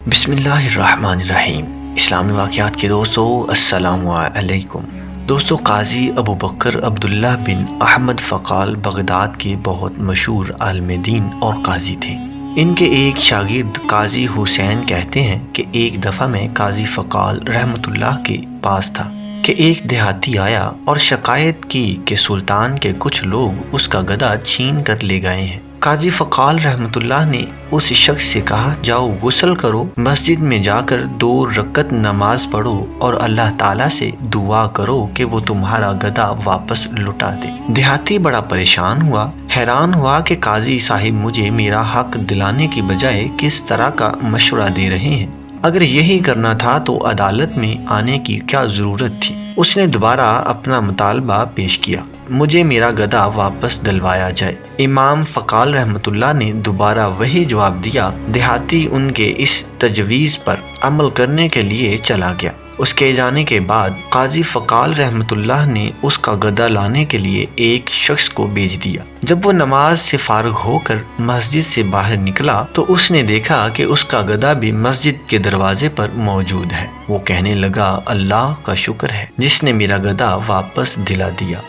بسم اللہ الرحمن الرحیم۔ اسلامی واقعات کے دوستو السلام علیکم۔ دوستو، قاضی ابو بکر عبداللہ بن احمد فقال بغداد کے بہت مشہور عالم دین اور قاضی تھے۔ ان کے ایک شاگرد قاضی حسین کہتے ہیں کہ ایک دفعہ میں قاضی فقال رحمۃ اللہ کے پاس تھا کہ ایک دیہاتی آیا اور شکایت کی کہ سلطان کے کچھ لوگ اس کا گدھا چھین کر لے گئے ہیں۔ قاضی فقال رحمۃ اللہ نے اس شخص سے کہا، جاؤ غسل کرو، مسجد میں جا کر 2 رکعت نماز پڑھو اور اللہ تعالیٰ سے دعا کرو کہ وہ تمہارا گدھا واپس لوٹا دے۔ دیہاتی بڑا پریشان ہوا، حیران ہوا کہ قاضی صاحب مجھے میرا حق دلانے کی بجائے کس طرح کا مشورہ دے رہے ہیں۔ اگر یہی کرنا تھا تو عدالت میں آنے کی کیا ضرورت تھی؟ اس نے دوبارہ اپنا مطالبہ پیش کیا، مجھے میرا گدھا واپس دلوایا جائے۔ امام فقال رحمۃ اللہ نے دوبارہ وہی جواب دیا۔ دیہاتی ان کے اس تجویز پر عمل کرنے کے لیے چلا گیا۔ اس کے جانے کے بعد قاضی فقال رحمۃ اللہ نے اس کا گدھا لانے کے لیے ایک شخص کو بھیج دیا۔ جب وہ نماز سے فارغ ہو کر مسجد سے باہر نکلا تو اس نے دیکھا کہ اس کا گدھا بھی مسجد کے دروازے پر موجود ہے۔ وہ کہنے لگا، اللہ کا شکر ہے جس نے میرا گدھا واپس دلا دیا۔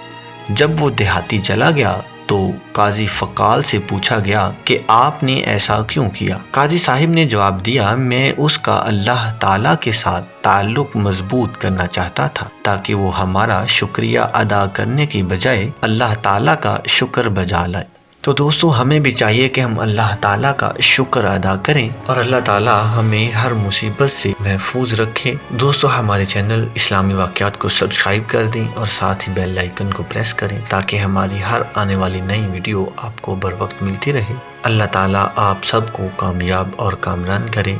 جب وہ دیہاتی چلا گیا تو قاضی فقال سے پوچھا گیا کہ آپ نے ایسا کیوں کیا؟ قاضی صاحب نے جواب دیا، میں اس کا اللہ تعالیٰ کے ساتھ تعلق مضبوط کرنا چاہتا تھا تاکہ وہ ہمارا شکریہ ادا کرنے کی بجائے اللہ تعالیٰ کا شکر بجا لائے۔ تو دوستو، ہمیں بھی چاہیے کہ ہم اللہ تعالیٰ کا شکر ادا کریں اور اللہ تعالیٰ ہمیں ہر مصیبت سے محفوظ رکھے۔ دوستو، ہمارے چینل اسلامی واقعات کو سبسکرائب کر دیں اور ساتھ ہی بیل آئیکن کو پریس کریں تاکہ ہماری ہر آنے والی نئی ویڈیو آپ کو بر وقت ملتی رہے۔ اللہ تعالیٰ آپ سب کو کامیاب اور کامران کرے،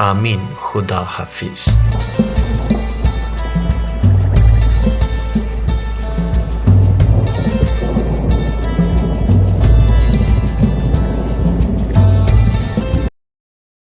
آمین۔ خدا حافظ۔